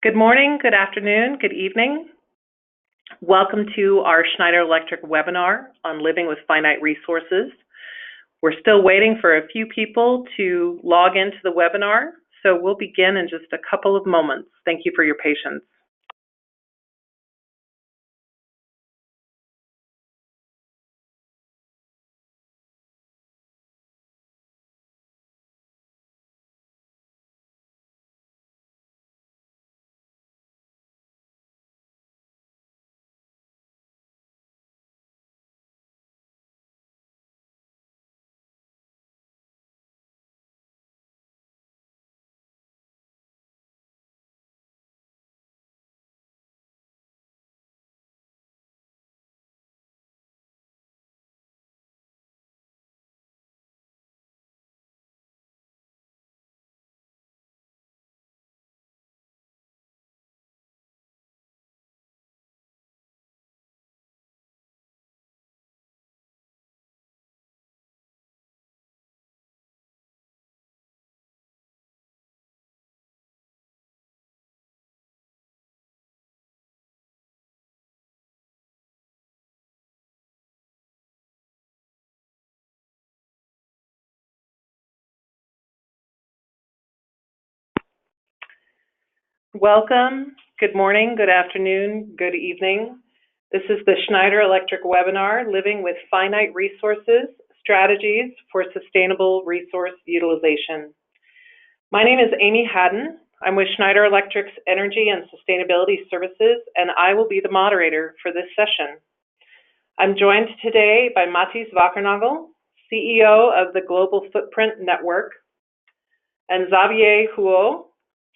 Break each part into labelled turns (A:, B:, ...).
A: Good morning, good afternoon, good evening. Welcome to our Schneider Electric webinar on living with finite resources. We're still waiting for a few people to log into the webinar, so we'll begin in just a couple of moments. Thank you for your patience. Welcome, good morning, good afternoon, good evening. This is the Schneider Electric webinar, Living with Finite Resources, Strategies for Sustainable Resource Utilization. My name is Amy Haddon. I'm with Schneider Electric's Energy and Sustainability Services, and I will be the moderator for this session. I'm joined today by Matthijs Wackernagel, CEO of the Global Footprint Network, and Xavier Huot,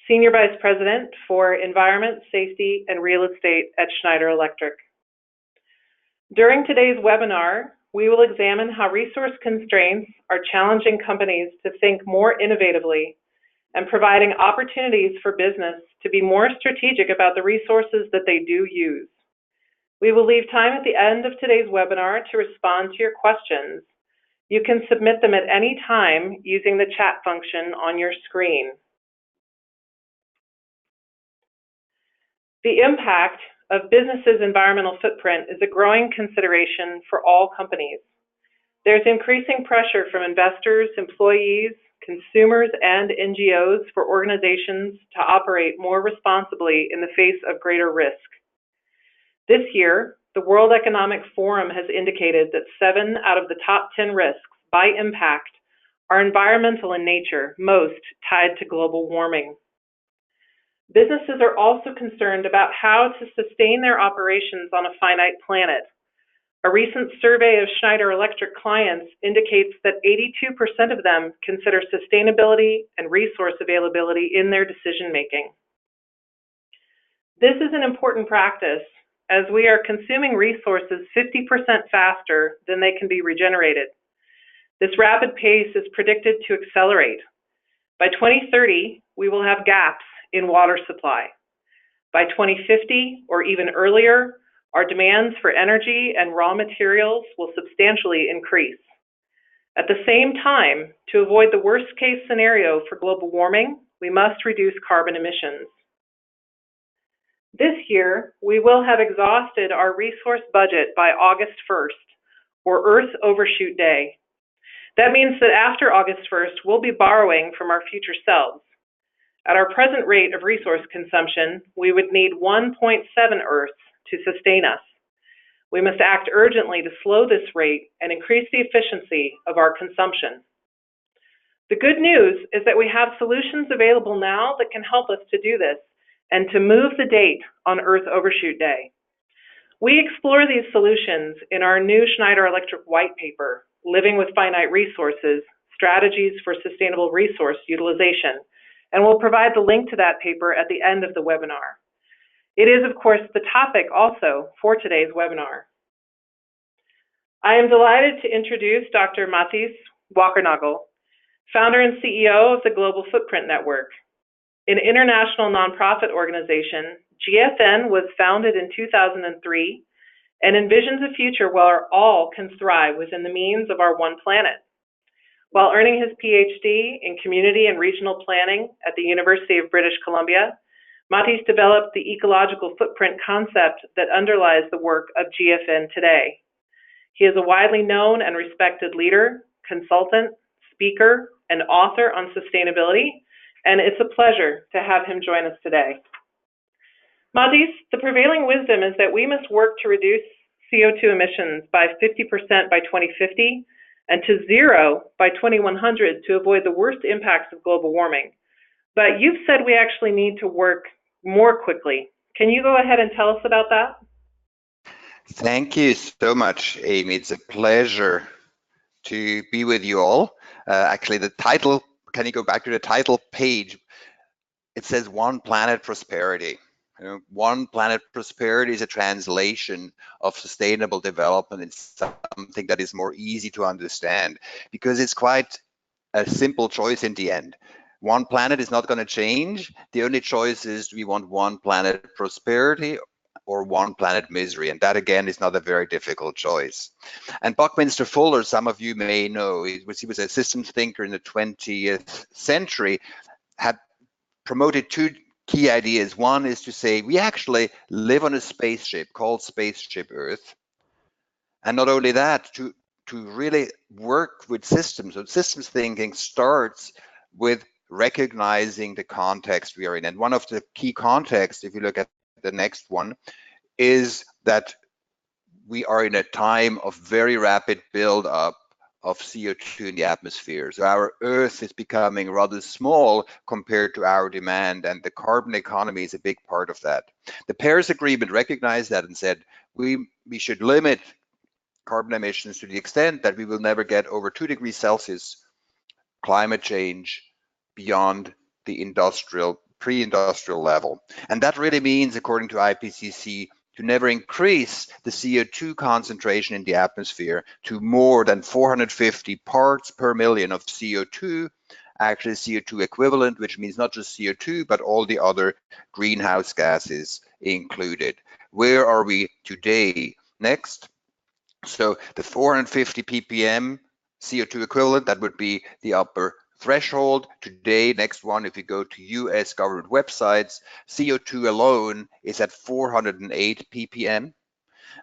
A: Senior Vice President for Environment, Safety, and Real Estate at Schneider Electric. During today's webinar, we will examine how resource constraints are challenging companies to think more innovatively and providing opportunities for business to be more strategic about the resources that they do use. We will leave time at the end of today's webinar to respond to your questions. You can submit them at any time using the chat function on your screen. The impact of businesses' environmental footprint is a growing consideration for all companies. There's increasing pressure from investors, employees, consumers, and NGOs for organizations to operate more responsibly in the face of greater risk. This year, the World Economic Forum has indicated that 7 out of the top 10 risks by impact are environmental in nature, most tied to global warming. Businesses are also concerned about how to sustain their operations on a finite planet. A recent survey of Schneider Electric clients indicates that 82% of them consider sustainability and resource availability in their decision-making. This is an important practice as we are consuming resources 50% faster than they can be regenerated. This rapid pace is predicted to accelerate. By 2030, we will have gaps in water supply. By 2050 or even earlier, our demands for energy and raw materials will substantially increase. At the same time, to avoid the worst-case scenario for global warming, we must reduce carbon emissions. This year, we will have exhausted our resource budget by August 1st, or Earth Overshoot Day. That means that after August 1st, we'll be borrowing from our future selves. At our present rate of resource consumption, we would need 1.7 Earths to sustain us. We must act urgently to slow this rate and increase the efficiency of our consumption. The good news is that we have solutions available now that can help us to do this and to move the date on Earth Overshoot Day. We explore these solutions in our new Schneider Electric white paper, Living with Finite Resources, Strategies for Sustainable Resource Utilization, and we'll provide the link to that paper at the end of the webinar. It is, of course, the topic also for today's webinar. I am delighted to introduce Dr. Matthijs Wackernagel, founder and CEO of the Global Footprint Network. An international nonprofit organization, GFN was founded in 2003 and envisions a future where all can thrive within the means of our one planet. While earning his PhD in Community and Regional Planning at the University of British Columbia, Matthijs developed the ecological footprint concept that underlies the work of GFN today. He is a widely known and respected leader, consultant, speaker, and author on sustainability, and it's a pleasure to have him join us today. Matthijs, the prevailing wisdom is that we must work to reduce CO2 emissions by 50% by 2050 and to zero by 2100 to avoid the worst impacts of global warming. But you've said we actually need to work more quickly. Can you go ahead and tell us about that?
B: Thank you so much, Amy. It's a pleasure to be with you all. Actually, the title, can you go back to the title page? It says One Planet Prosperity. You know, One Planet Prosperity is a translation of sustainable development. It's something that is more easy to understand because it's quite a simple choice in the end. One planet is not going to change. The only choice is, do we want one planet prosperity or one planet misery? And that, again, is not a very difficult choice. And Buckminster Fuller, some of you may know, he was a systems thinker in the 20th century, had promoted two key ideas. One is to say, we actually live on a spaceship called Spaceship Earth. And not only that, to really work with systems. So systems thinking starts with recognizing the context we are in. And one of the key contexts, if you look at the next one, is that we are in a time of very rapid buildup of CO2 in the atmosphere. So our Earth is becoming rather small compared to our demand, and the carbon economy is a big part of that. The Paris Agreement recognized that and said we should limit carbon emissions to the extent that we will never get over 2 degrees Celsius climate change beyond the pre-industrial level. And that really means, according to IPCC, to never increase the CO2 concentration in the atmosphere to more than 450 parts per million of CO2, actually CO2 equivalent, which means not just CO2, but all the other greenhouse gases included. Where are we today? Next. So the 450 ppm CO2 equivalent, that would be the upper threshold. Today, next one, if you go to US government websites, CO2 alone is at 408 ppm.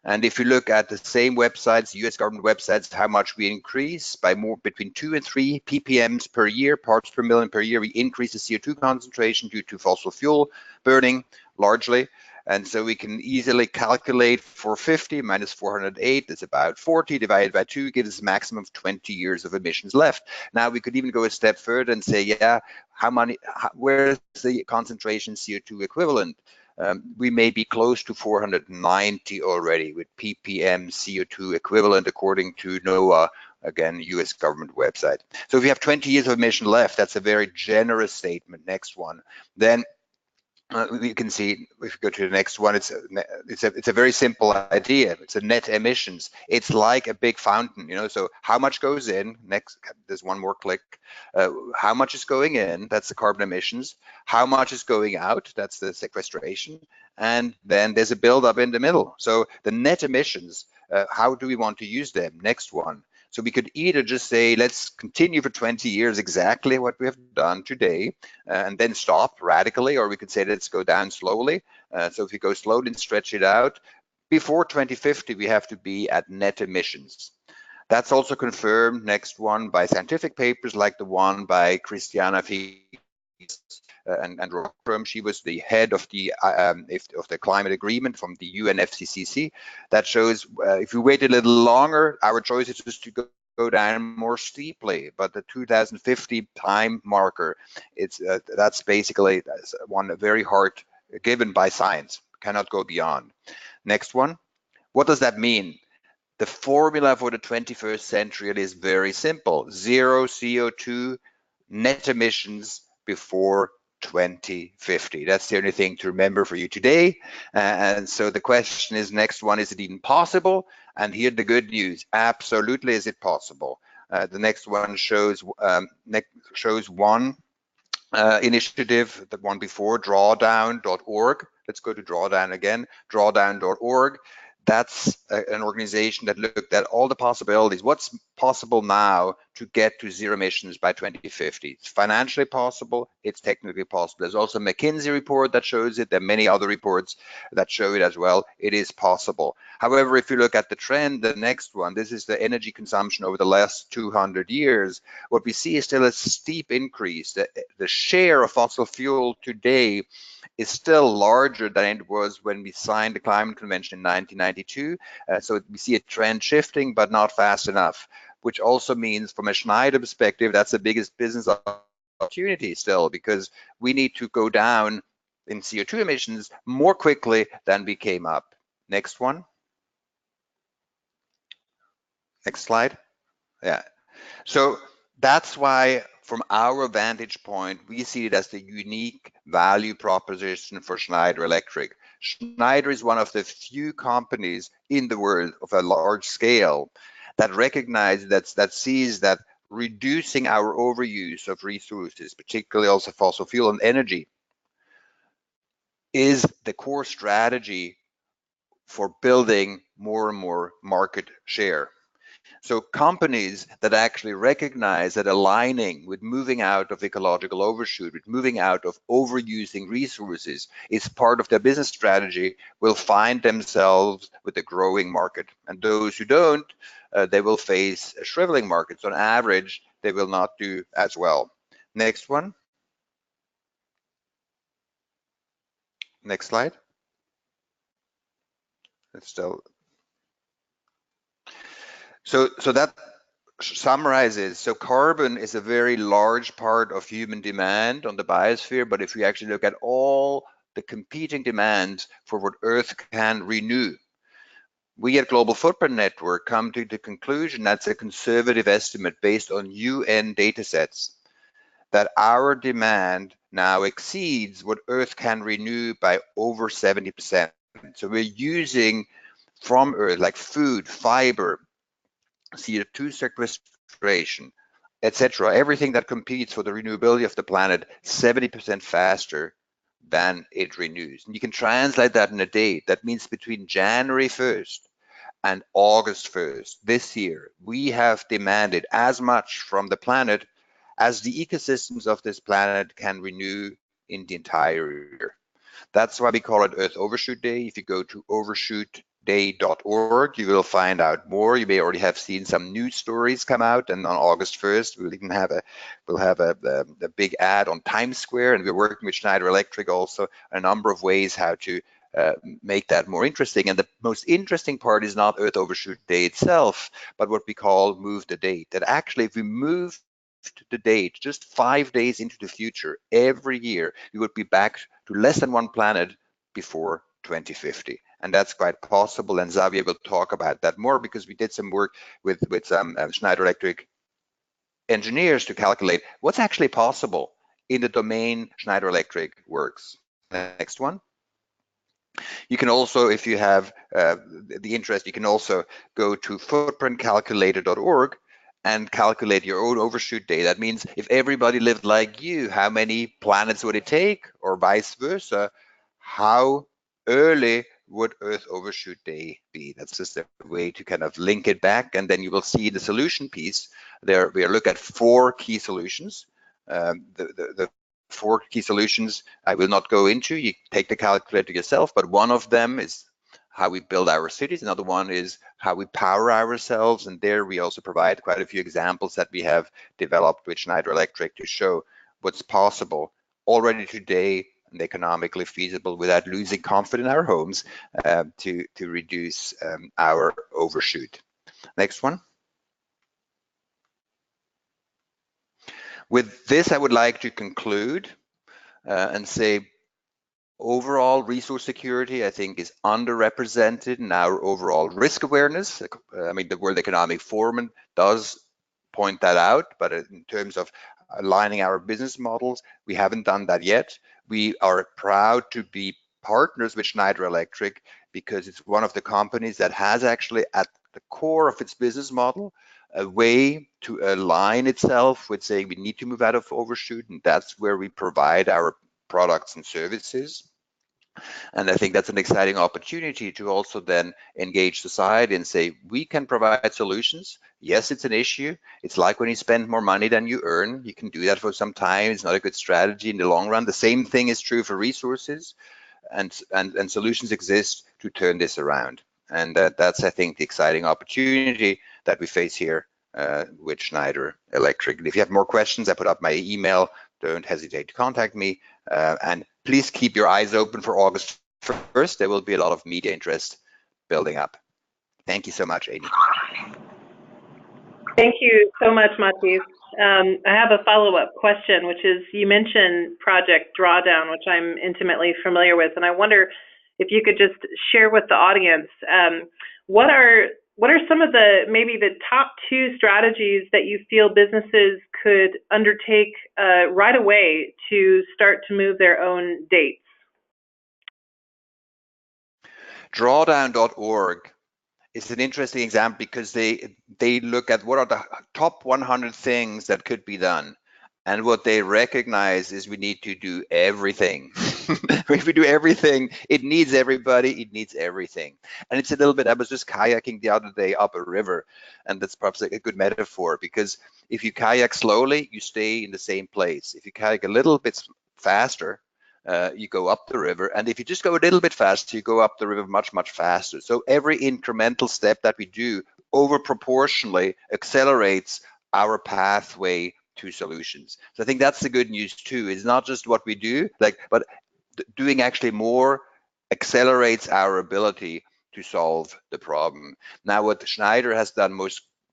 B: And if you look at the same websites, US government websites, how much we increase by more between 2 and 3 ppms per year, parts per million per year, we increase the CO2 concentration due to fossil fuel burning largely. And so we can easily calculate 450 minus 408 is about 40 divided by 2 gives us a maximum of 20 years of emissions left. Now we could even go a step further and say, yeah, where's the concentration CO2 equivalent? We may be close to 490 already with ppm CO2 equivalent according to NOAA, again, US government website. So if you have 20 years of emission left, that's a very generous statement. Next one. Then you can see, if you go to the next one, it's a very simple idea. It's a net emissions. It's like a big fountain, you know. So how much goes in? Next, there's one more click. How much is going in? That's the carbon emissions. How much is going out? That's the sequestration. And then there's a buildup in the middle. So the net emissions, how do we want to use them? Next one. So we could either just say, let's continue for 20 years exactly what we have done today, and then stop radically, or we could say, let's go down slowly. So if we go slowly and stretch it out, before 2050, we have to be at net emissions. That's also confirmed, next one, by scientific papers like the one by Christiana and Rockrum. She was the head of the climate agreement from the UNFCCC. That shows if we wait a little longer, our choice is just to go down more steeply. But the 2050 time marker, that's basically one very hard given by science. Cannot go beyond. Next one. What does that mean? The formula for the 21st century is very simple: zero CO2 net emissions before 2050. That's the only thing to remember for you today. And so the question is, next one, is it even possible? And here the good news: absolutely is it possible. The next one shows one initiative, the one before, drawdown.org. Let's go to drawdown again, drawdown.org. That's an organization that looked at all the possibilities. What's possible now to get to zero emissions by 2050? It's financially possible, it's technically possible. There's also a McKinsey report that shows it. There are many other reports that show it as well. It is possible. However, if you look at the trend, the next one, this is the energy consumption over the last 200 years. What we see is still a steep increase. The share of fossil fuel today is still larger than it was when we signed the Climate Convention in 1992. So we see a trend shifting, but not fast enough, which also means from a Schneider perspective, that's the biggest business opportunity still, because we need to go down in CO2 emissions more quickly than we came up. Next one. Next slide. Yeah. So that's why, from our vantage point, we see it as the unique value proposition for Schneider Electric. Schneider is one of the few companies in the world of a large scale that recognize that sees that reducing our overuse of resources, particularly also fossil fuel and energy, is the core strategy for building more and more market share. So companies that actually recognize that aligning with moving out of ecological overshoot, with moving out of overusing resources is part of their business strategy will find themselves with a growing market. And those who don't, they will face a shriveling market. So on average, they will not do as well. Next one. Next slide. It's still. So that summarizes, so carbon is a very large part of human demand on the biosphere, but if we actually look at all the competing demands for what Earth can renew, we at Global Footprint Network come to the conclusion, that's a conservative estimate based on UN datasets, that our demand now exceeds what Earth can renew by over 70%. So we're using from Earth, like food, fiber, CO2 sequestration, etc., everything that competes for the renewability of the planet 70% faster than it renews. And you can translate that in a date. That means between January 1st and August 1st this year, we have demanded as much from the planet as the ecosystems of this planet can renew in the entire year. That's why we call it Earth Overshoot Day. If you go to overshootday.org, you will find out more. You may already have seen some news stories come out, and on August 1st, we'll even have a big ad on Times Square, and we're working with Schneider Electric also a number of ways how to make that more interesting. And the most interesting part is not Earth Overshoot Day itself, but what we call Move the Date. That actually, if we move the date just 5 days into the future every year, we would be back to less than one planet before 2050. And that's quite possible, and Xavier will talk about that more, because we did some work with some Schneider Electric engineers to calculate what's actually possible in the domain Schneider Electric works. Next one. You can also, if you have the interest, you can also go to footprintcalculator.org and calculate your own overshoot day. That means if everybody lived like you, how many planets would it take, or vice versa? How early would Earth Overshoot Day be? That's just a way to kind of link it back, and then you will see the solution piece. There we look at 4 key solutions. The 4 key solutions I will not go into. You take the calculator yourself, but one of them is how we build our cities. Another one is how we power ourselves, and there we also provide quite a few examples that we have developed with Schneider Electric to show what's possible already today and economically feasible without losing comfort in our homes to reduce our overshoot. Next one. With this, I would like to conclude and say, overall resource security, I think, is underrepresented in our overall risk awareness. I mean, the World Economic Forum does point that out, but in terms of aligning our business models, we haven't done that yet. We are proud to be partners with Schneider Electric because it's one of the companies that has actually at the core of its business model a way to align itself with saying we need to move out of overshoot, and that's where we provide our products and services. And I think that's an exciting opportunity to also then engage society and say, we can provide solutions. Yes, it's an issue. It's like when you spend more money than you earn. You can do that for some time. It's not a good strategy in the long run. The same thing is true for resources, and solutions exist to turn this around. And that's, I think, the exciting opportunity that we face here with Schneider Electric. And if you have more questions, I put up my email. Don't hesitate to contact me. And please keep your eyes open for August 1st. There will be a lot of media interest building up. Thank you so much, Amy.
A: Thank you so much, Matthias. I have a follow-up question, which is, you mentioned Project Drawdown, which I'm intimately familiar with, and I wonder if you could just share with the audience what are some of the, maybe the top 2 strategies that you feel businesses could undertake right away to start to move their own dates?
B: Drawdown.org is an interesting example because they look at what are the top 100 things that could be done. And what they recognize is we need to do everything. If we do everything, it needs everybody, it needs everything. And it's a little bit, I was just kayaking the other day up a river, and that's perhaps a good metaphor, because if you kayak slowly, you stay in the same place. If you kayak a little bit faster, you go up the river. And if you just go a little bit faster, you go up the river much, much faster. So every incremental step that we do over proportionally accelerates our pathway to solutions. So I think that's the good news too. It's not just what we do, but doing actually more accelerates our ability to solve the problem. Now, what Schneider has done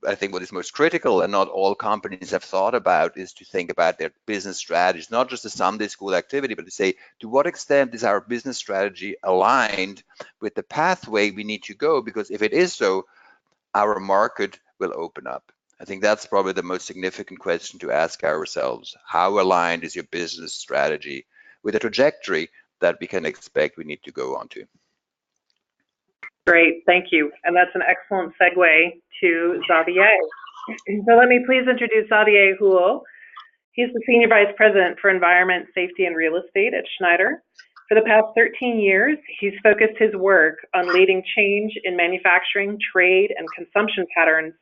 B: I think what is most critical, and not all companies have thought about, is to think about their business strategies, not just a Sunday school activity, but to say, to what extent is our business strategy aligned with the pathway we need to go? Because if it is so, our market will open up. I think that's probably the most significant question to ask ourselves. How aligned is your business strategy with the trajectory that we can expect we need to go on to?
A: Great, thank you. And that's an excellent segue to Xavier. So let me please introduce Xavier Huel. He's the Senior Vice President for Environment, Safety, and Real Estate at Schneider. For the past 13 years, he's focused his work on leading change in manufacturing, trade, and consumption patterns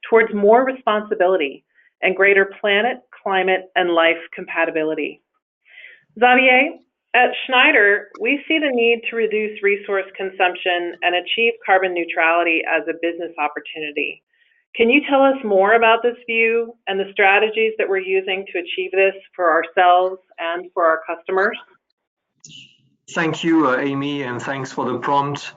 A: towards more responsibility and greater planet, climate, and life compatibility. Xavier, at Schneider, we see the need to reduce resource consumption and achieve carbon neutrality as a business opportunity. Can you tell us more about this view and the strategies that we're using to achieve this for ourselves and for our customers?
C: Thank you, Amy, and thanks for the prompt.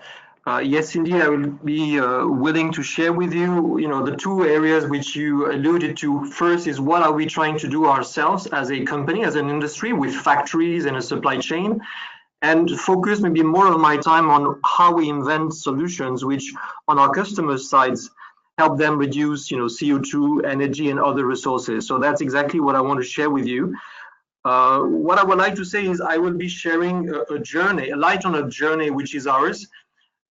C: Yes, indeed, I will be willing to share with you, the 2 areas which you alluded to. First is, what are we trying to do ourselves as a company, as an industry, with factories and a supply chain, and focus maybe more of my time on how we invent solutions which, on our customers' sides, help them reduce, CO2, energy, and other resources. So that's exactly what I want to share with you. What I would like to say is I will be sharing a light on a journey which is ours.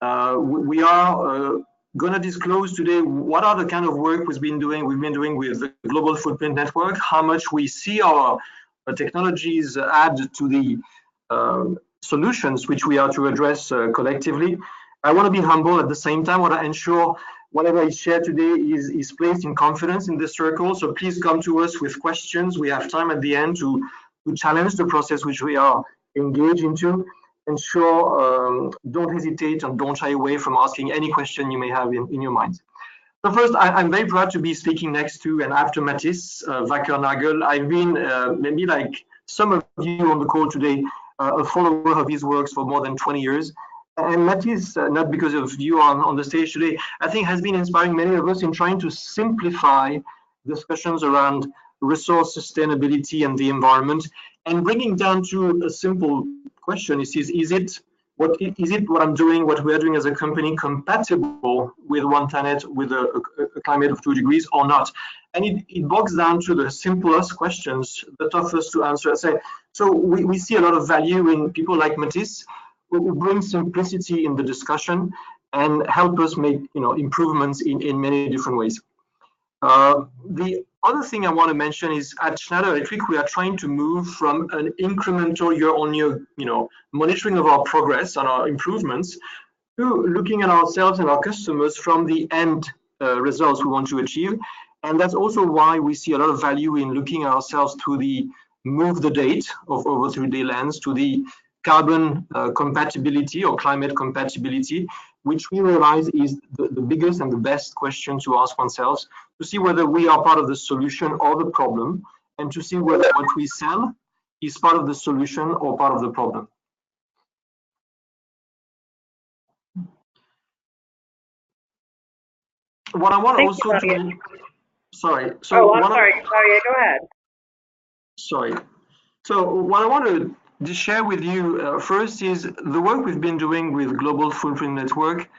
C: We are going to disclose today what are the kind of work we've been doing with the Global Footprint Network, how much we see our technologies add to the solutions which we are to address collectively. I want to be humble at the same time. I want to ensure whatever I share today is placed in confidence in this circle. So please come to us with questions. We have time at the end to challenge the process which we are engaged into. Ensure don't hesitate and don't shy away from asking any question you may have in your minds. So first, I'm very proud to be speaking next to and after Matthias Wackernagel. I've been, maybe like some of you on the call today, a follower of his works for more than 20 years. And Matthias, not because of you on the stage today, I think has been inspiring many of us in trying to simplify discussions around resource sustainability and the environment, and bringing down to a simple question. Is it what I'm doing, what we're doing as a company, compatible with one planet, with a climate of 2 degrees or not? And it bogs down to the simplest questions, the toughest to answer. So we see a lot of value in people like Matthias, who bring simplicity in the discussion and help us make improvements in many different ways. The Other thing I want to mention is at Schneider Electric, we are trying to move from an incremental year-on-year, monitoring of our progress and our improvements to looking at ourselves and our customers from the end results we want to achieve. And that's also why we see a lot of value in looking at ourselves to the move the date of over 3-day lens, to the carbon compatibility or climate compatibility, which we realize is the biggest and the best question to ask oneself, to see whether we are part of the solution or the problem, and to see whether what we sell is part of the solution or part of the problem. What I want also to... Sorry.
A: So I'm sorry. Go ahead.
C: Sorry. So what I want to share with you first is the work we've been doing with Global Footprint Network,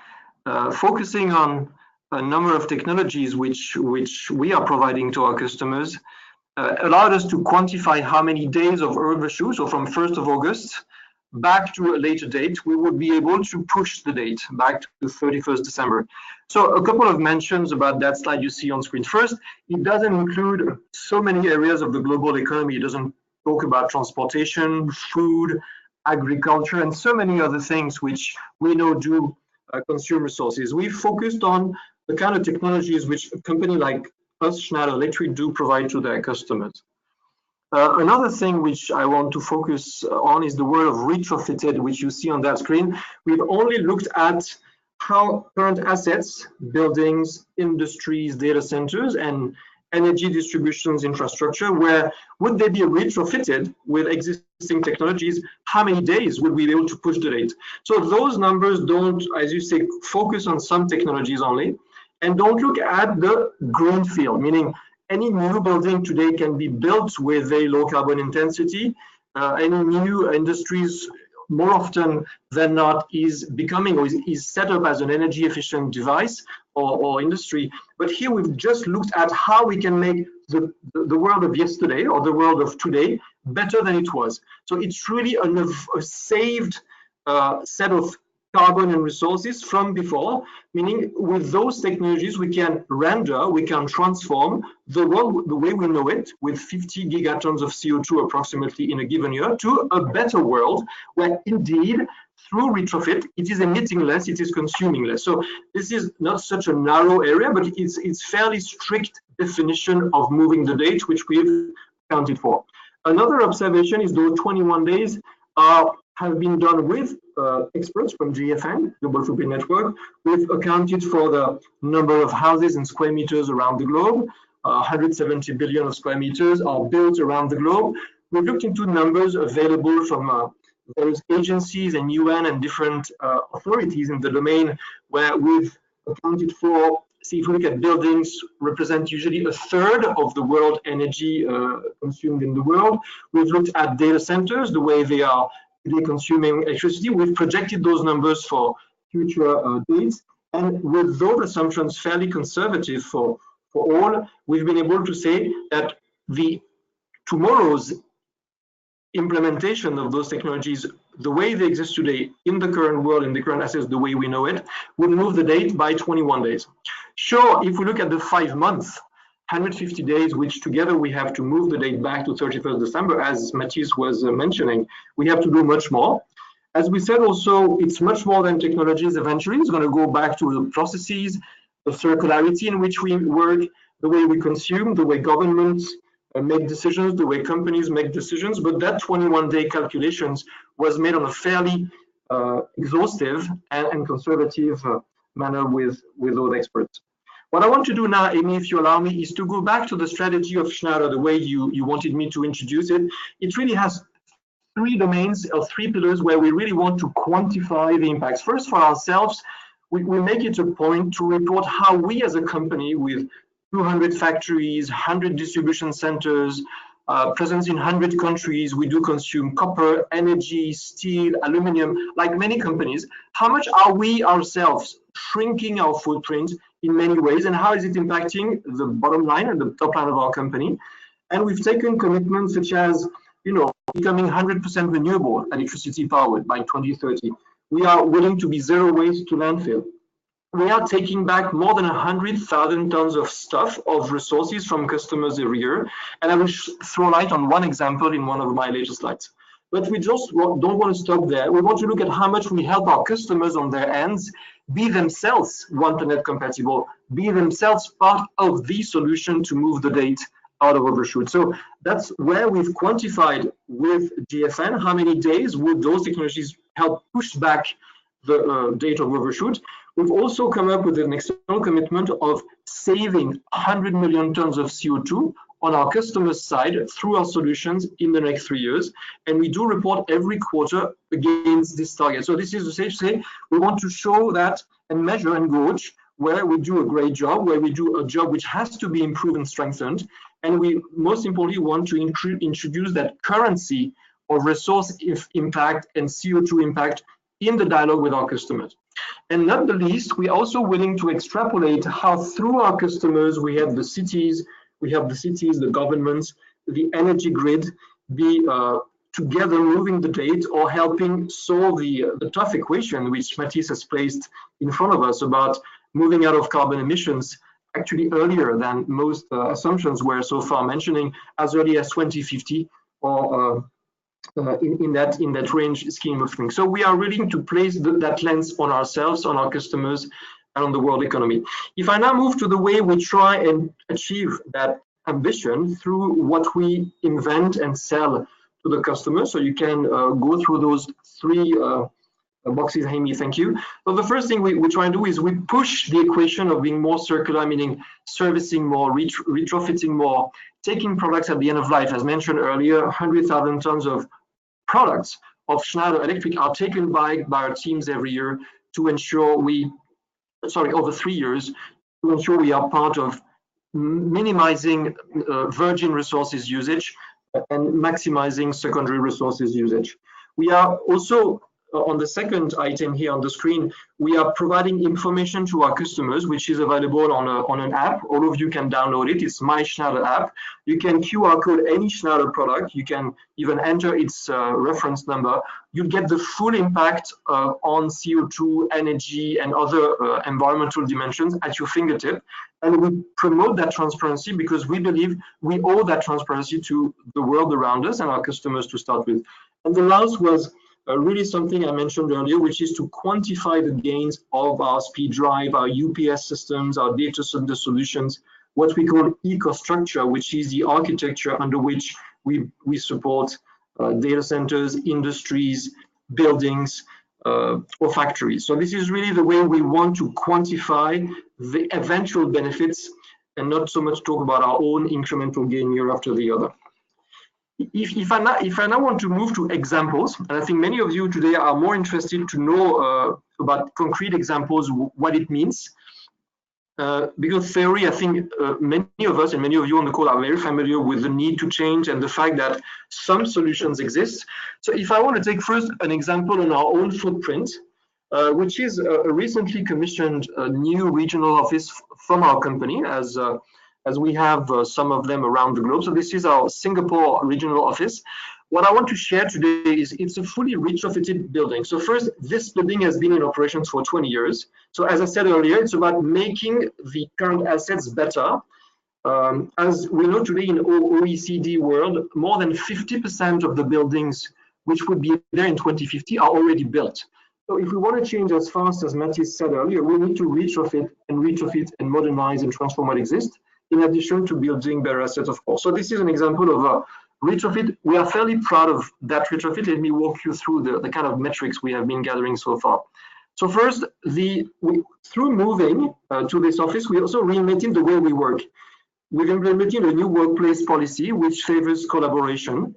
C: focusing on a number of technologies which we are providing to our customers, allowed us to quantify how many days of overshoot, so from 1st of August back to a later date, we would be able to push the date back to 31st December. So a couple of mentions about that slide you see on screen. First, it doesn't include so many areas of the global economy. It doesn't talk about transportation, food, agriculture, and so many other things which we know do consume resources. We've focused on the kind of technologies which a company like us, Schneider Electric, do provide to their customers. Another thing which I want to focus on is the word of retrofitted, which you see on that screen. We've only looked at how current assets, buildings, industries, data centers, and energy distributions infrastructure, where would they be retrofitted with existing technologies? How many days would we be able to push the date? So those numbers don't, as you say, focus on some technologies only, and don't look at the greenfield, meaning any new building today can be built with very low carbon intensity. Any new industries, more often than not, is becoming or is set up as an energy efficient device or industry. But here we've just looked at how we can make the world of yesterday or the world of today better than it was. So it's really a saved set of carbon and resources from before, meaning with those technologies we can render, we can transform the world the way we know it, with 50 gigatons of CO2 approximately in a given year, to a better world where indeed through retrofit it is emitting less, it is consuming less. So this is not such a narrow area, but it's fairly strict definition of moving the date, which we've accounted for. Another observation is those 21 days have been done with experts from GFN, Global Footprint Network. We've accounted for the number of houses and square meters around the globe. 170 billion of square meters are built around the globe. We've looked into numbers available from various agencies and UN and different authorities in the domain, where we've accounted for, see, if we look at buildings, represent usually a third of the world energy consumed in the world. We've looked at data centers, the way they are consuming electricity. We've projected those numbers for future dates, and with those assumptions fairly conservative for all, we've been able to say that tomorrow's implementation of those technologies, the way they exist today in the current world, in the current assets, the way we know it, would move the date by 21 days. Sure, if we look at the 5 months, 150 days, which together we have to move the date back to 31st December, as Matthias was mentioning, we have to do much more. As we said also, it's much more than technologies eventually. It's going to go back to the processes, the circularity in which we work, the way we consume, the way governments make decisions, the way companies make decisions. But that 21-day calculations was made on a fairly exhaustive and conservative manner with those experts. What I want to do now, Amy, if you allow me, is to go back to the strategy of Schneider, the way you wanted me to introduce it. It really has 3 domains or 3 pillars where we really want to quantify the impacts. First, for ourselves, we make it a point to report how we as a company with 200 factories, 100 distribution centers, presence in 100 countries, we do consume copper, energy, steel, aluminum, like many companies. How much are we ourselves shrinking our footprint in many ways, and how is it impacting the bottom line and the top line of our company? And we've taken commitments such as, becoming 100% renewable electricity powered by 2030. We are willing to be zero waste to landfill. we are taking back more than 100,000 tons of stuff, of resources from customers every year. And I will throw light on one example in one of my later slides. But we just don't want to stop there. We want to look at how much we help our customers on their ends be themselves One Planet compatible, be themselves part of the solution to move the date out of Overshoot. So that's where we've quantified with GFN how many days would those technologies help push back the date of Overshoot. We've also come up with an external commitment of saving 100 million tons of CO2 on our customers' side through our solutions in the next 3 years. And we do report every quarter against this target. So this is to say we want to show that and measure and gauge where we do a great job, where we do a job which has to be improved and strengthened. And we most importantly want to introduce that currency of resource impact and CO2 impact in the dialogue with our customers. And not the least, we're also willing to extrapolate how through our customers we have the cities, the governments, the energy grid be together moving the date or helping solve the tough equation which Mathis has placed in front of us about moving out of carbon emissions actually earlier than most assumptions were so far mentioning, as early as 2050 or in that range scheme of things. So we are willing to place that lens on ourselves, on our customers, and on the world economy. If I now move to the way we try and achieve that ambition through what we invent and sell to the customer, so you can go through those three boxes, Amy, thank you. So the first thing we try and do is we push the equation of being more circular, meaning servicing more, retrofitting more, taking products at the end of life. As mentioned earlier, 100,000 tons of products of Schneider Electric are taken by our teams every year to ensure over 3 years, to ensure we are part of minimizing virgin resources usage and maximizing secondary resources usage. We are also, on the second item here on the screen, we are providing information to our customers, which is available on an app. All of you can download it. It's My Schneider app. You can QR code any Schneider product. You can even enter its reference number. You get the full impact on CO2, energy, and other environmental dimensions at your fingertip. And we promote that transparency because we believe we owe that transparency to the world around us and our customers to start with. And the last was really something I mentioned earlier, which is to quantify the gains of our speed drive, our UPS systems, our data center solutions, what we call EcoStructure, which is the architecture under which we support data centers, industries, buildings, or factories. So this is really the way we want to quantify the eventual benefits and not so much talk about our own incremental gain year after the other. If I now want to move to examples, and I think many of you today are more interested to know about concrete examples, what it means. Because theory, I think many of us and many of you on the call are very familiar with the need to change and the fact that some solutions exist. So if I want to take first an example on our own footprint, which is a recently commissioned new regional office from our company, as we have some of them around the globe. So this is our Singapore regional office. What I want to share today is it's a fully retrofitted building. So first, this building has been in operations for 20 years. So as I said earlier, it's about making the current assets better. As we know today in OECD world, more than 50% of the buildings which would be there in 2050 are already built. So if we want to change as fast as Mathis said earlier, we need to retrofit and modernize and transform what exists, in addition to building better assets, of course. So this is an example of a retrofit. We are fairly proud of that retrofit. Let me walk you through the kind of metrics we have been gathering so far. So first, through moving to this office, we also reinvented the way we work. We've implemented a new workplace policy which favors collaboration,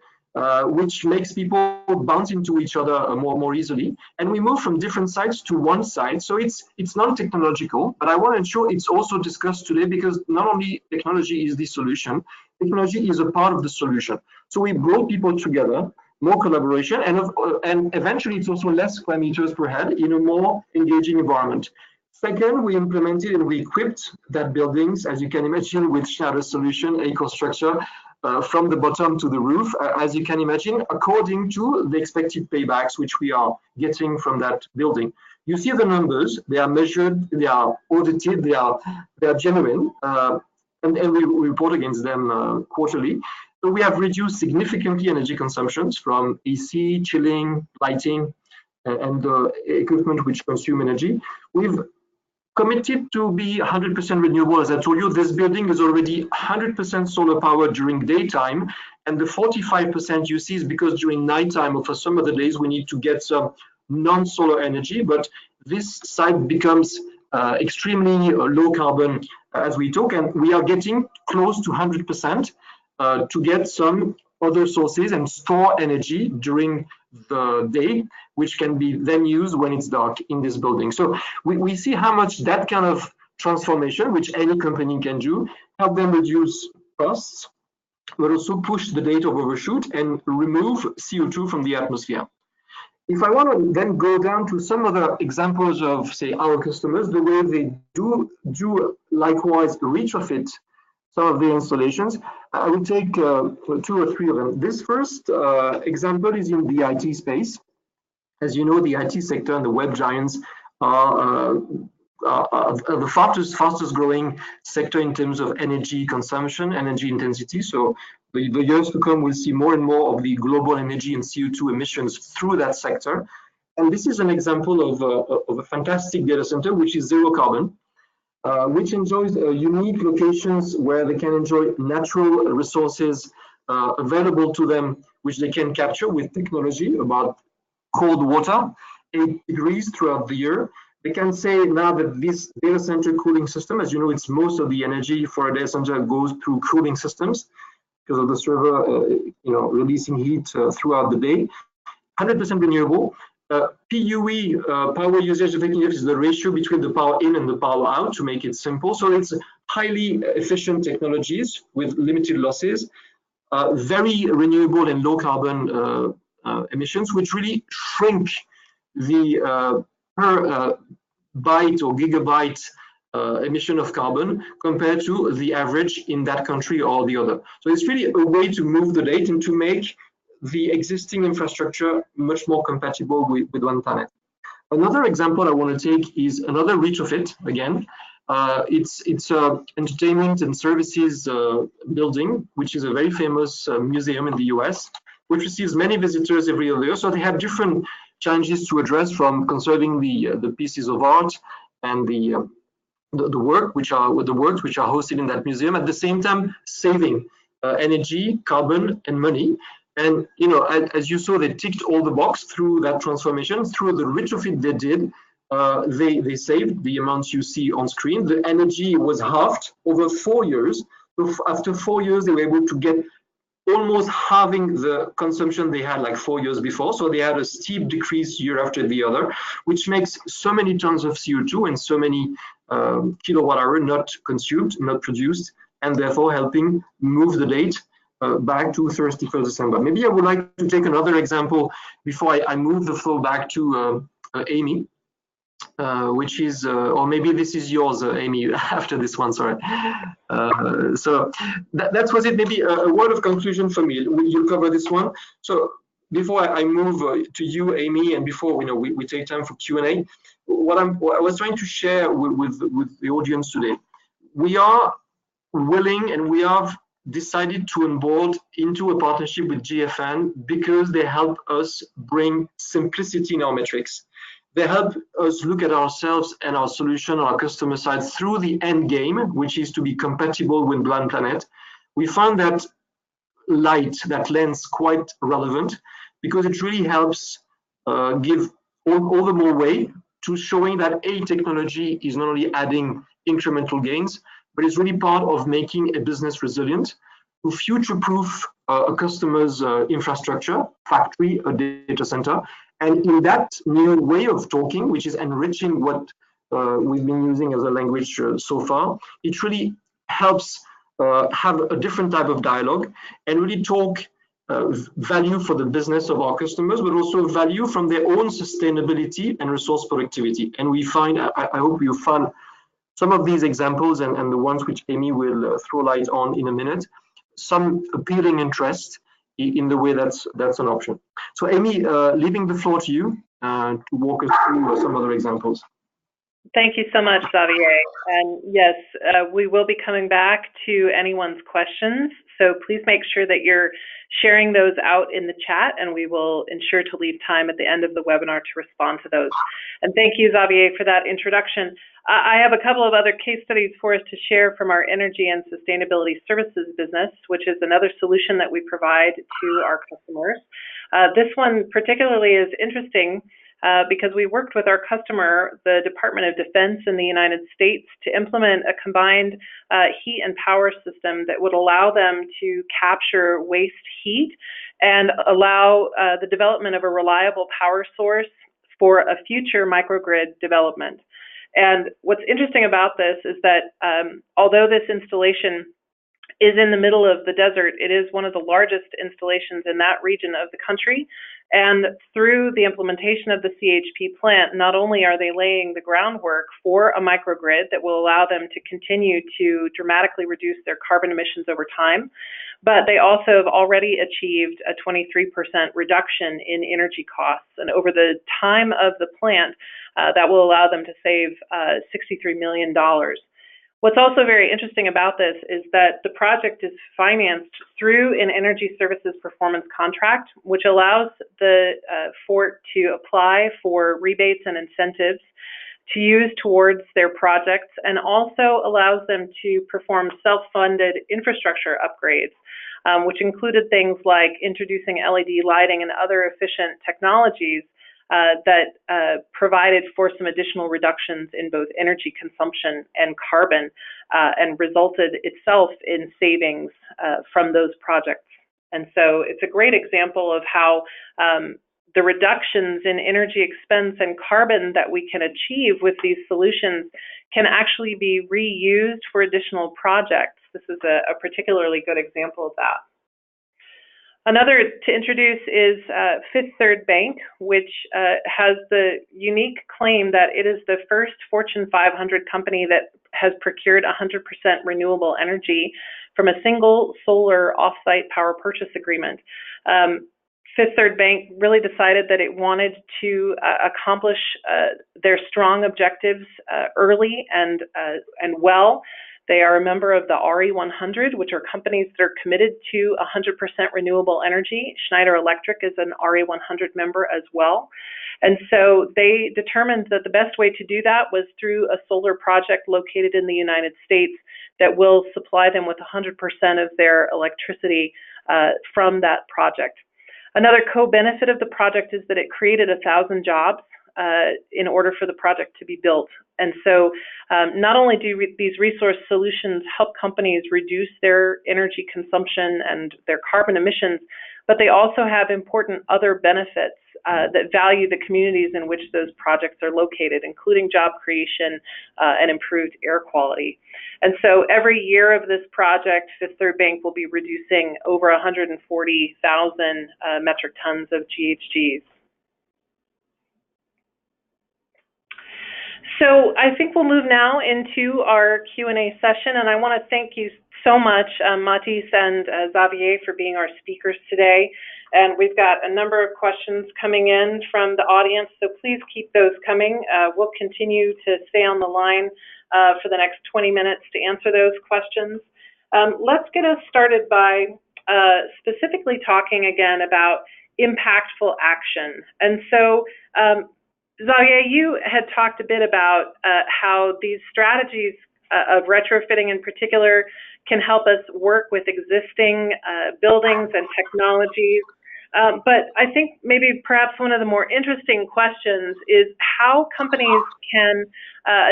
C: which makes people bounce into each other more easily. And we move from different sites to one site. So it's non-technological, but I want to ensure it's also discussed today because not only technology is the solution, technology is a part of the solution. So we brought people together, more collaboration, and eventually it's also less square meters per head in a more engaging environment. Second, we implemented and we equipped that buildings, as you can imagine, with Schneider solution, EcoStructure, from the bottom to the roof, as you can imagine, according to the expected paybacks which we are getting from that building. You see the numbers, they are measured, they are audited, they are genuine, and we report against them quarterly. So we have reduced significantly energy consumptions from AC, chilling, lighting, and equipment which consume energy. We've committed to be 100% renewable. As I told you, this building is already 100% solar power during daytime, and the 45% you see is because during nighttime or for some of the days we need to get some non-solar energy, but this site becomes extremely low carbon as we talk, and we are getting close to 100% to get some other sources and store energy during the day, which can be then used when it's dark in this building. So we see how much that kind of transformation, which any company can do, help them reduce costs, but also push the date of overshoot and remove CO2 from the atmosphere. If I want to then go down to some other examples of, say, our customers, the way they do likewise retrofit some of the installations, I will take 2 or 3 of them. This first example is in the IT space. As you know, the IT sector and the web giants are the fastest growing sector in terms of energy consumption, energy intensity. So the years to come, we'll see more and more of the global energy and CO2 emissions through that sector. And this is an example of a fantastic data center, which is zero carbon, which enjoys unique locations where they can enjoy natural resources available to them, which they can capture with technology about cold water, 8 degrees throughout the year. They can say now that this data center cooling system, as you know, it's most of the energy for a data center goes through cooling systems because of the server, releasing heat throughout the day. 100% renewable. PUE, power usage effectiveness, is the ratio between the power in and the power out, to make it simple. So it's highly efficient technologies with limited losses, very renewable and low carbon emissions, which really shrink the per byte or gigabyte emission of carbon compared to the average in that country or the other. So it's really a way to move the date and to make the existing infrastructure much more compatible with one planet. Another example I want to take is another retrofit again. It's a entertainment and services building, which is a very famous museum in the US, which receives many visitors every year. So they have different challenges to address, from conserving the pieces of art and the works which are hosted in that museum, at the same time saving energy, carbon, and money. And as you saw, they ticked all the boxes through that transformation. Through the retrofit they did, they saved the amounts you see on screen. The energy was halved over 4 years. So after 4 years, they were able to get almost halving the consumption they had like 4 years before. So they had a steep decrease year after the other, which makes so many tons of CO2 and so many kilowatt hour not consumed, not produced, and therefore helping move the date back to 31st December. Maybe I would like to take another example before I move the floor back to Amy, which is, or maybe this is yours, Amy, after this one, sorry. So that was it. Maybe a word of conclusion for me. You'll cover this one. So before I move to you, Amy, and before we take time for Q&A, what I was trying to share with the audience today, we are willing and we have decided to onboard into a partnership with GFN because they help us bring simplicity in our metrics. They help us look at ourselves and our solution on our customer side through the end game, which is to be compatible with Blind Planet. We found that that lens quite relevant because it really helps give all the more weight to showing that a technology is not only adding incremental gains, but it's really part of making a business resilient to future-proof a customer's infrastructure, factory, a data center. And in that new way of talking, which is enriching what we've been using as a language so far, it really helps have a different type of dialogue and really talk value for the business of our customers, but also value from their own sustainability and resource productivity. And we find, I hope you find some of these examples and the ones which Amy will throw light on in a minute, some appealing interest in the way that's an option. So Amy, leaving the floor to you to walk us through some other examples.
A: Thank you so much, Xavier. And yes, we will be coming back to anyone's questions. So please make sure that you're sharing those out in the chat, and we will ensure to leave time at the end of the webinar to respond to those. And thank you, Xavier, for that introduction. I have a couple of other case studies for us to share from our energy and sustainability services business, which is another solution that we provide to our customers. This one particularly is interesting because we worked with our customer, the Department of Defense in the United States, to implement a combined heat and power system that would allow them to capture waste heat and allow the development of a reliable power source for a future microgrid development. And what's interesting about this is that although this installation is in the middle of the desert, it is one of the largest installations in that region of the country. And through the implementation of the CHP plant, not only are they laying the groundwork for a microgrid that will allow them to continue to dramatically reduce their carbon emissions over time, but they also have already achieved a 23% reduction in energy costs. And over the time of the plant, that will allow them to save $63 million. What's also very interesting about this is that the project is financed through an energy services performance contract, which allows the fort to apply for rebates and incentives to use towards their projects, and also allows them to perform self-funded infrastructure upgrades, which included things like introducing LED lighting and other efficient technologies that provided for some additional reductions in both energy consumption and carbon, and resulted itself in savings from those projects. And so it's a great example of how the reductions in energy expense and carbon that we can achieve with these solutions can actually be reused for additional projects. This is a particularly good example of that. Another to introduce is Fifth Third Bank, which has the unique claim that it is the first Fortune 500 company that has procured 100% renewable energy from a single solar offsite power purchase agreement. Fifth Third Bank really decided that it wanted to accomplish their strong objectives early and well. They are a member of the RE100, which are companies that are committed to 100% renewable energy. Schneider Electric is an RE100 member as well. And so they determined that the best way to do that was through a solar project located in the United States that will supply them with 100% of their electricity from that project. Another co-benefit of the project is that it created 1,000 jobs in order for the project to be built. And so not only do these resource solutions help companies reduce their energy consumption and their carbon emissions, but they also have important other benefits that value the communities in which those projects are located, including job creation and improved air quality. And so every year of this project, Fifth Third Bank will be reducing over 140,000 metric tons of GHGs. So I think we'll move now into our Q&A session, and I want to thank you so much, Mathis and Xavier, for being our speakers today. And we've got a number of questions coming in from the audience, so please keep those coming. We'll continue to stay on the line for the next 20 minutes to answer those questions. Let's get us started by specifically talking again about impactful action. And so, Xavier, you had talked a bit about how these strategies of retrofitting in particular can help us work with existing buildings and technologies. But I think maybe perhaps one of the more interesting questions is how companies can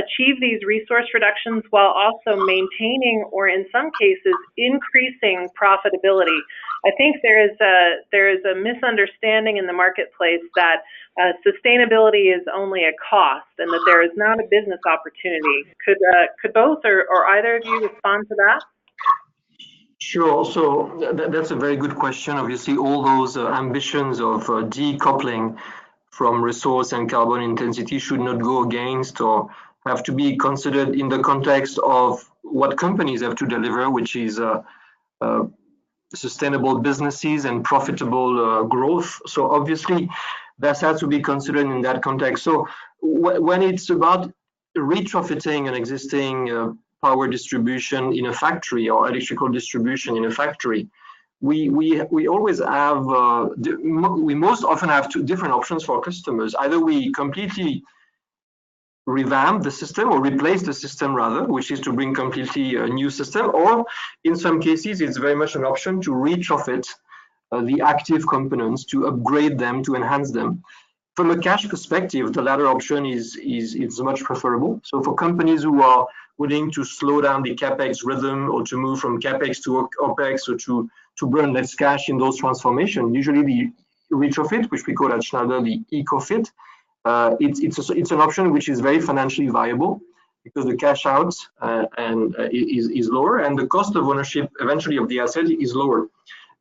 A: achieve these resource reductions while also maintaining, or in some cases, increasing profitability. I think there is a misunderstanding in the marketplace that sustainability is only a cost and that there is not a business opportunity. Could both or either of you respond to that?
C: Sure. So that's a very good question. Obviously, all those ambitions of decoupling from resource and carbon intensity should not go against or have to be considered in the context of what companies have to deliver, which is sustainable businesses and profitable growth. So obviously, that has to be considered in that context. So when it's about retrofitting an existing power distribution in a factory or electrical distribution in a factory, we always have we most often have two different options for customers. Either we completely revamp the system or replace the system rather, which is to bring completely a new system, or in some cases it's very much an option to retrofit the active components, to upgrade them, to enhance them. From a cash perspective, the latter option is much preferable. So for companies who are willing to slow down the capex rhythm, or to move from capex to opex, or to burn less cash in those transformations, usually the retrofit, which we call at Schneider the eco-fit, it's an option which is very financially viable, because the cash out is lower, and the cost of ownership eventually of the asset is lower.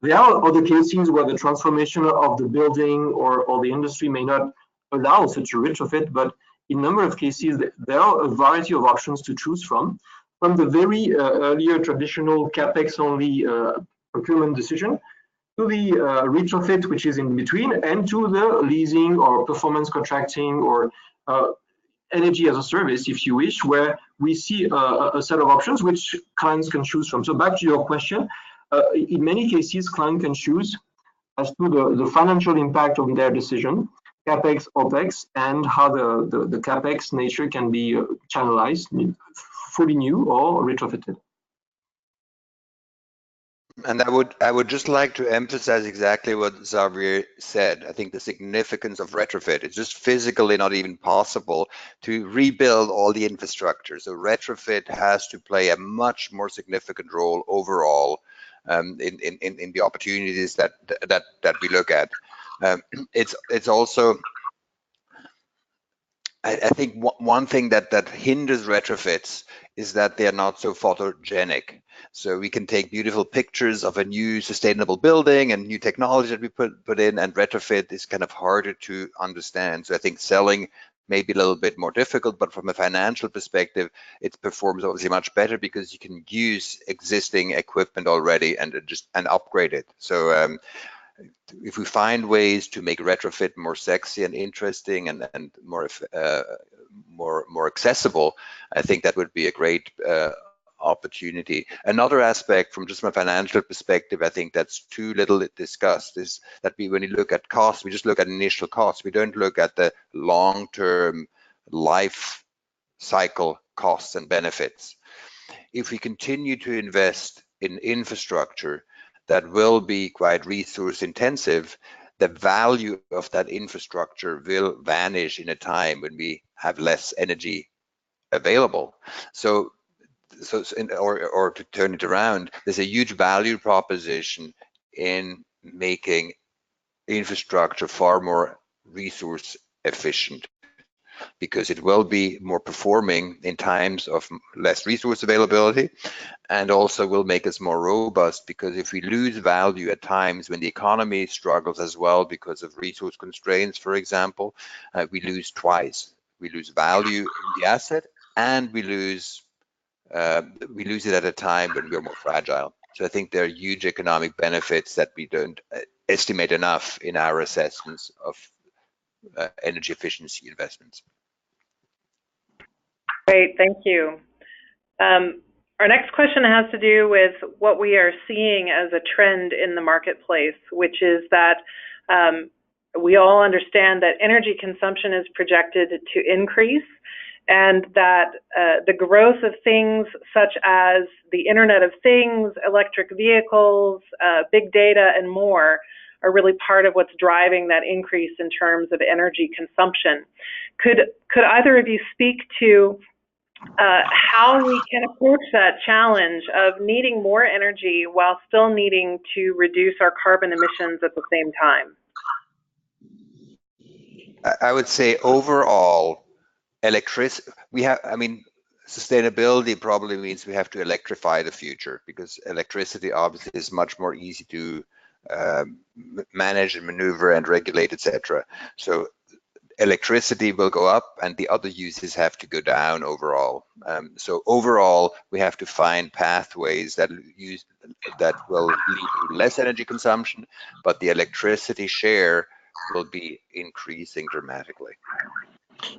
C: There are other cases where the transformation of the building or the industry may not allow such a retrofit, but in a number of cases, there are a variety of options to choose from the very earlier traditional capex-only procurement decision, to the retrofit, which is in between, and to the leasing or performance contracting or energy as a service, if you wish, where we see a set of options which clients can choose from. So back to your question, in many cases, clients can choose as to the financial impact of their decision, capex, opex, and how the capex nature can be channelized, fully new or retrofitted.
B: And I would just like to emphasize exactly what Xavier said. I think the significance of retrofit, it's just physically not even possible to rebuild all the infrastructure. So retrofit has to play a much more significant role overall in the opportunities that we look at. It's also, I think one thing that hinders retrofits is that they're not so photogenic. So we can take beautiful pictures of a new sustainable building and new technology that we put in, and retrofit is kind of harder to understand. So I think selling may be a little bit more difficult, but from a financial perspective, it performs obviously much better because you can use existing equipment already and upgrade it. So if we find ways to make retrofit more sexy and interesting and more accessible, I think that would be a great opportunity. Another aspect from just my financial perspective, I think that's too little discussed, is that when you look at costs, we just look at initial costs. We don't look at the long-term life cycle costs and benefits. If we continue to invest in infrastructure that will be quite resource intensive, the value of that infrastructure will vanish in a time when we have less energy available. Or to turn it around, there's a huge value proposition in making infrastructure far more resource efficient, because it will be more performing in times of less resource availability, and also will make us more robust, because if we lose value at times when the economy struggles as well because of resource constraints, for example, we lose twice. We lose value in the asset, and we lose it at a time when we're more fragile. So I think there are huge economic benefits that we don't estimate enough in our assessments of energy efficiency investments.
A: Great, thank you. Our next question has to do with what we are seeing as a trend in the marketplace, which is that we all understand that energy consumption is projected to increase, and that the growth of things such as the Internet of Things, electric vehicles, big data, and more are really part of what's driving that increase in terms of energy consumption. Could either of you speak to how we can approach that challenge of needing more energy while still needing to reduce our carbon emissions at the same time?
B: I would say overall, sustainability probably means we have to electrify the future, because electricity obviously is much more easy to manage and maneuver and regulate, etc. So electricity will go up and the other uses have to go down overall. So overall, we have to find pathways that will lead to less energy consumption, but the electricity share will be increasing dramatically.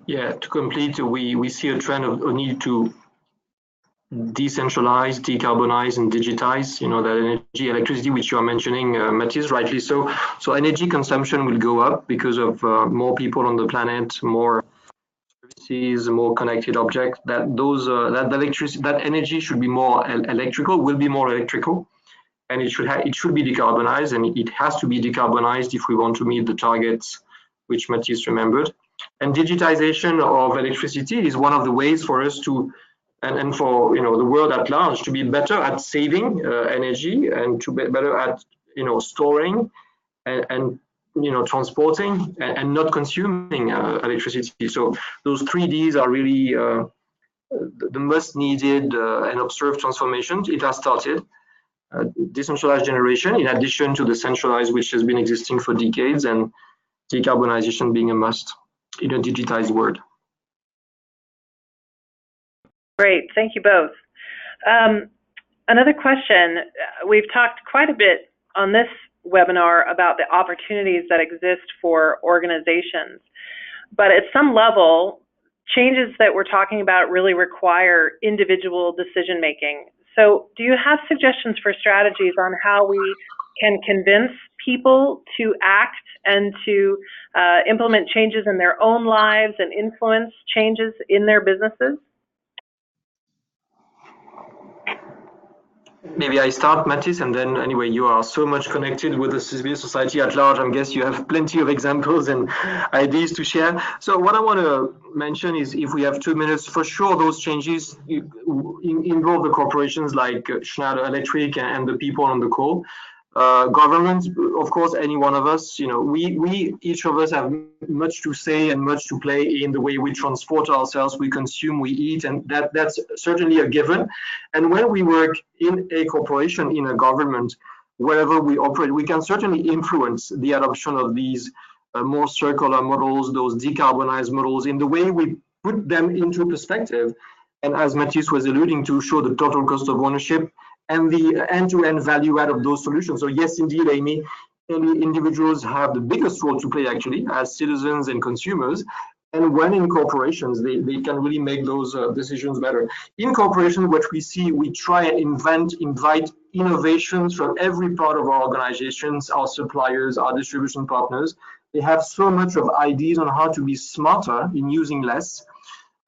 C: Yeah, to complete, we see a trend of a need to decentralize, decarbonize, and digitize, that energy, electricity, which you are mentioning, Matthias, rightly so. So energy consumption will go up because of more people on the planet, more services, more connected objects. That energy should be more electrical, will be more electrical, and it should be decarbonized, and it has to be decarbonized if we want to meet the targets which Matthias remembered. And digitization of electricity is one of the ways for us to and for the world at large to be better at saving energy and to be better at storing and transporting and not consuming electricity. So those 3Ds are really the most needed and observed transformations. It has started. Decentralized generation, in addition to the centralized, which has been existing for decades, and decarbonization being a must in a digitized world.
A: Great, thank you both. Another question, we've talked quite a bit on this webinar about the opportunities that exist for organizations, but at some level, changes that we're talking about really require individual decision making. So do you have suggestions for strategies on how we can convince people to act and to implement changes in their own lives and influence changes in their businesses?
C: Maybe I start, Mathis, and then anyway, you are so much connected with the civil society at large. I guess you have plenty of examples and ideas to share. So what I want to mention is, if we have 2 minutes, for sure those changes involve the corporations like Schneider Electric and the people on the call. Governments, of course, any one of us, we each of us have much to say and much to play in the way we transport ourselves, we consume, we eat, and that's certainly a given. And when we work in a corporation, in a government, wherever we operate, we can certainly influence the adoption of these more circular models, those decarbonized models, in the way we put them into perspective. And as Matthias was alluding to, show the total cost of ownership and the end-to-end value add of those solutions. So yes, indeed, Amy, individuals have the biggest role to play, actually, as citizens and consumers. And when in corporations, they can really make those decisions better. In corporations, what we see, we try and invite innovations from every part of our organizations, our suppliers, our distribution partners. They have so much of ideas on how to be smarter in using less,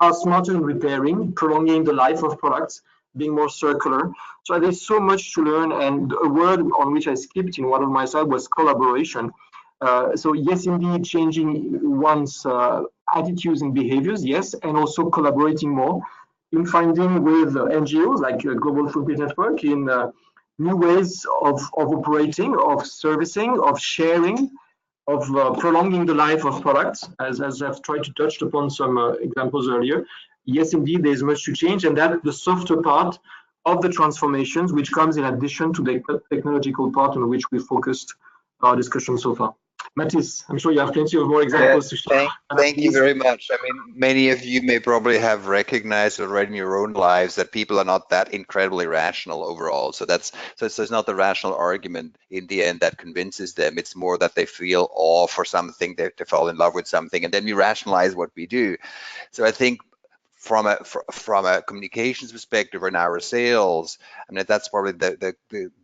C: are smarter in repairing, prolonging the life of products, being more circular. So there's so much to learn, and a word on which I skipped in one of my slides was collaboration. So yes, indeed, changing one's attitudes and behaviors, yes, and also collaborating more in finding with NGOs like Global Footprint Network in new ways of operating, of servicing, of sharing, of prolonging the life of products, as I've tried to touch upon some examples earlier. Yes, indeed, there's much to change, and that's the softer part of the transformations, which comes in addition to the technological part on which we focused our discussion so far. Mathis, I'm sure you have plenty of more examples to share.
B: Thank you very much. I mean, many of you may probably have recognized already in your own lives that people are not that incredibly rational overall. So it's not the rational argument in the end that convinces them. It's more that they feel awe for something, they fall in love with something, and then we rationalize what we do. So I think from a communications perspective or in our sales, I mean, that's probably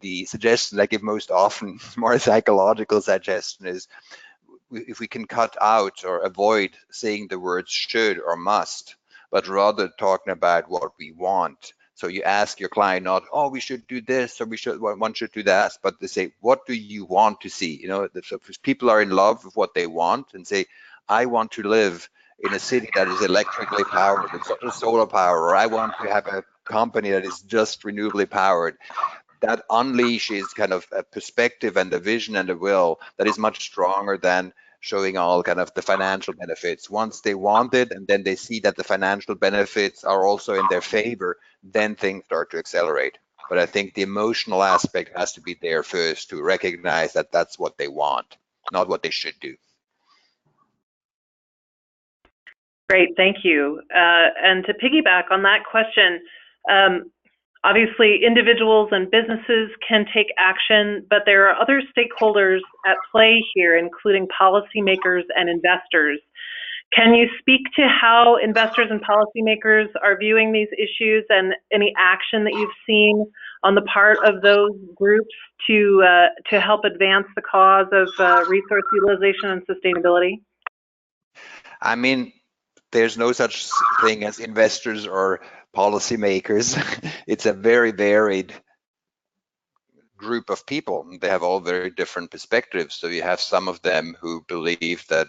B: the suggestion I give most often. More psychological suggestion is, if we can cut out or avoid saying the words should or must, but rather talking about what we want. So you ask your client not, oh, we should do this or one should do that, but they say, what do you want to see? So if people are in love with what they want and say, I want to live in a city that is electrically powered with solar power, or I want to have a company that is just renewably powered. That unleashes kind of a perspective and a vision and a will that is much stronger than showing all kind of the financial benefits. Once they want it and then they see that the financial benefits are also in their favor, then things start to accelerate. But I think the emotional aspect has to be there first, to recognize that that's what they want, not what they should do.
A: Great, thank you. And to piggyback on that question, obviously individuals and businesses can take action, but there are other stakeholders at play here, including policymakers and investors. Can you speak to how investors and policymakers are viewing these issues and any action that you've seen on the part of those groups to help advance the cause of resource utilization and sustainability?
B: I mean, there's no such thing as investors or policymakers. It's a very varied group of people. They have all very different perspectives. So you have some of them who believe that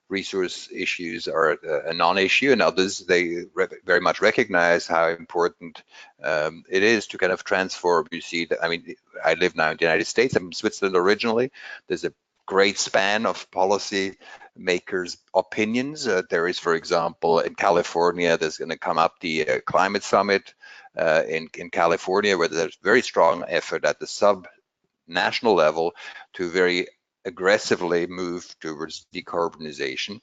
B: resource issues are a non-issue, and others, they very much recognize how important it is to kind of transform. You see that, I mean, I live now in the United States. I'm from Switzerland originally. There's a great span of policy makers' opinions. There is, for example, in California, there's going to come up the climate summit in California, where there's very strong effort at the sub-national level to very aggressively move towards decarbonization.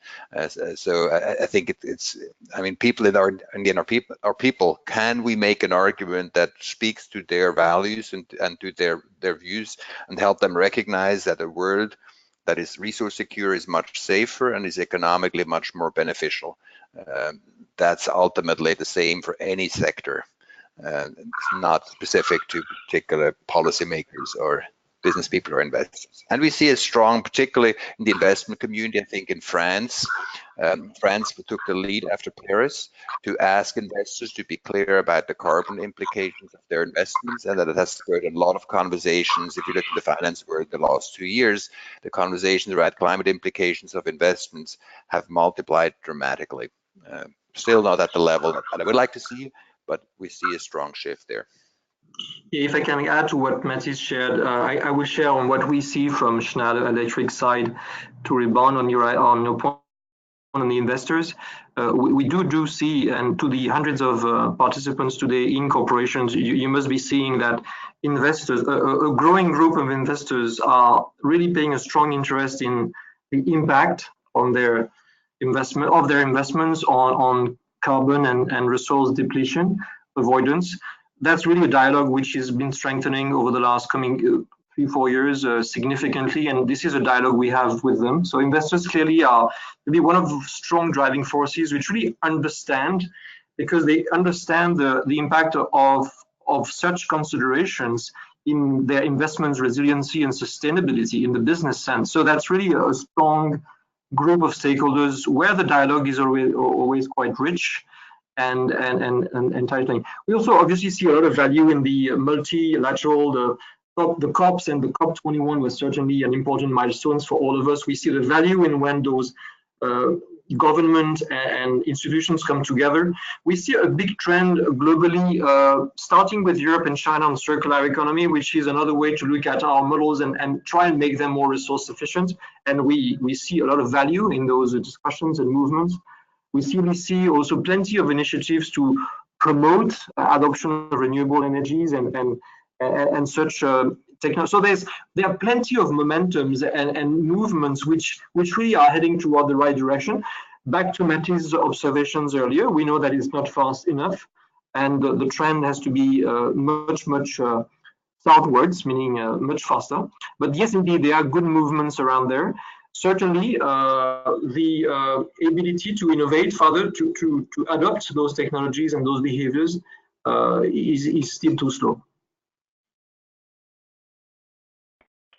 B: So I think it's, I mean, people in our people, can we make an argument that speaks to their values and to their views, and help them recognize that a world that is resource secure is much safer and is economically much more beneficial. That's ultimately the same for any sector. It's not specific to particular policymakers or business people or investors. And we see a strong, particularly in the investment community, I think in France. France took the lead after Paris to ask investors to be clear about the carbon implications of their investments, and that it has spurred a lot of conversations. If you look at the finance world the last 2 years, the conversations about climate implications of investments have multiplied dramatically. Still not at the level that I would like to see, but we see a strong shift there.
C: If I can add to what Mathis shared, I will share on what we see from Schneider Electric side to rebound on your point on the investors. We do see, and to the hundreds of participants today in corporations, you must be seeing that investors, a growing group of investors, are really paying a strong interest in the impact on their investments on carbon and resource depletion avoidance. That's really a dialogue which has been strengthening over the last coming 3-4 years significantly, and this is a dialogue we have with them. So investors clearly are maybe one of the strong driving forces which really understand, because they understand the impact of such considerations in their investments resiliency and sustainability in the business sense. So that's really a strong group of stakeholders where the dialogue is always quite rich and tightening. We also obviously see a lot of value in the multilateral, the COPs, and the COP21 was certainly an important milestone for all of us. We see the value in when those government and institutions come together. We see a big trend globally, starting with Europe and China on circular economy, which is another way to look at our models and try and make them more resource efficient. And we see a lot of value in those discussions and movements. We see also plenty of initiatives to promote adoption of renewable energies and such technology. So there are plenty of momentums and movements which really are heading toward the right direction. Back to Matthij's observations earlier, we know that it's not fast enough, and the trend has to be much southwards, meaning much faster. But yes, indeed, there are good movements around there. Certainly, the ability to innovate further, to adopt those technologies and those behaviors is still too slow.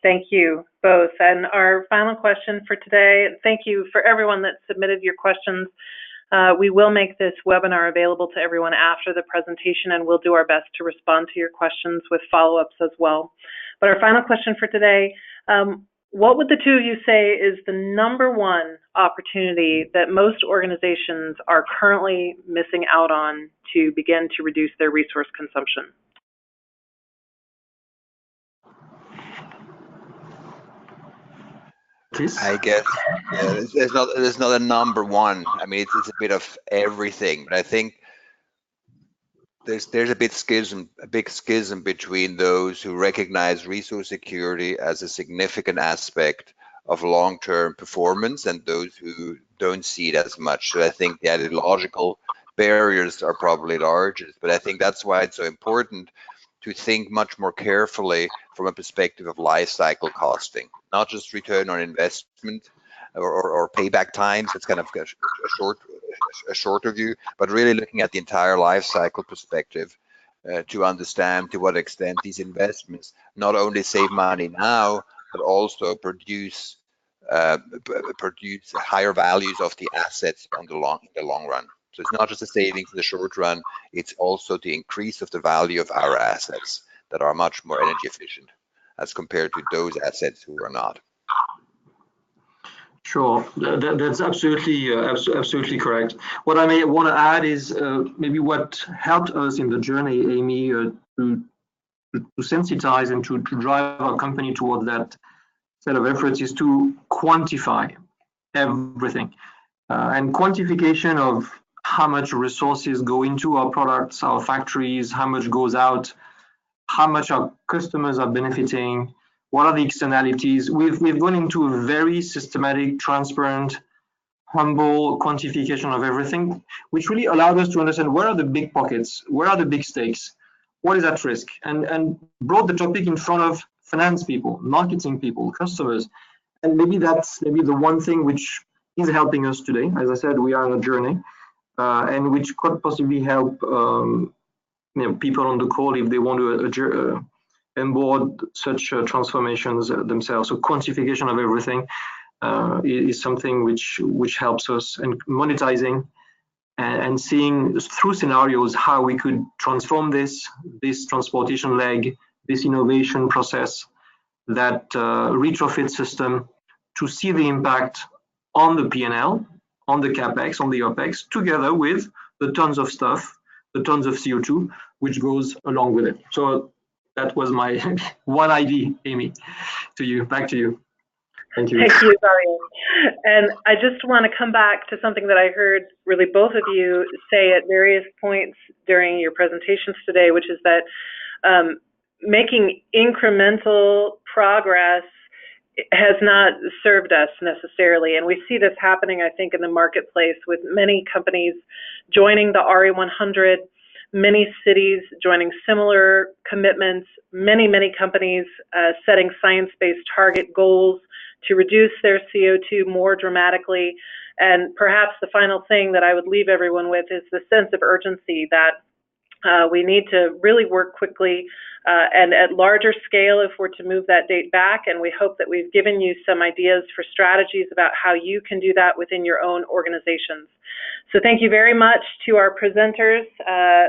A: Thank you both. And our final question for today, thank you for everyone that submitted your questions. We will make this webinar available to everyone after the presentation, and we'll do our best to respond to your questions with follow-ups as well. But our final question for today, what would the two of you say is the #1 opportunity that most organizations are currently missing out on to begin to reduce their resource consumption?
B: I guess there's not a #1. I mean, it's a bit of everything, but I think there's a big schism between those who recognize resource security as a significant aspect of long-term performance and those who don't see it as much. So I think the ideological barriers are probably largest, but I think that's why it's so important to think much more carefully from a perspective of life cycle costing, not just return on investment or payback times. It's kind of a shorter view, but really looking at the entire life cycle perspective to understand to what extent these investments not only save money now, but also produce higher values of the assets in the long run. So it's not just the savings in the short run, it's also the increase of the value of our assets that are much more energy efficient as compared to those assets who are not.
C: Sure, that's absolutely correct. What I may want to add is maybe what helped us in the journey, Amy, to sensitize and to drive our company toward that set of efforts is to quantify everything. And quantification of how much resources go into our products, our factories, how much goes out, how much our customers are benefiting, what are the externalities. We've gone into a very systematic, transparent, humble quantification of everything, which really allowed us to understand where are the big pockets, where are the big stakes, what is at risk, and brought the topic in front of finance people, marketing people, customers. And maybe that's the one thing which is helping us today. As I said, we are on a journey, and which could possibly help people on the call if they want to onboard such transformations themselves. So quantification of everything is something which helps us, and monetizing and seeing through scenarios how we could transform this transportation leg, this innovation process, that retrofit system, to see the impact on the P&L, on the CapEx, on the OpEx, together with the tons of stuff, the tons of CO2, which goes along with it. So that was my one idea, Amy. Back to you. Thank you.
A: Thank you, Xavier. And I just want to come back to something that I heard really both of you say at various points during your presentations today, which is that making incremental progress has not served us necessarily. And we see this happening, I think, in the marketplace with many companies joining the RE100, many cities joining similar commitments, many companies setting science-based target goals to reduce their CO2 more dramatically. And perhaps the final thing that I would leave everyone with is the sense of urgency that we need to really work quickly and at larger scale if we're to move that date back. And we hope that we've given you some ideas for strategies about how you can do that within your own organizations. So thank you very much to our presenters,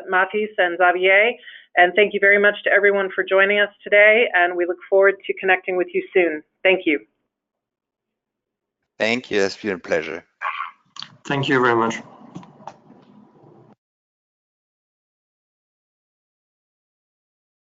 A: Mathis and Xavier, and thank you very much to everyone for joining us today, and we look forward to connecting with you soon. Thank you.
B: Thank you, it's been a pleasure.
C: Thank you very much.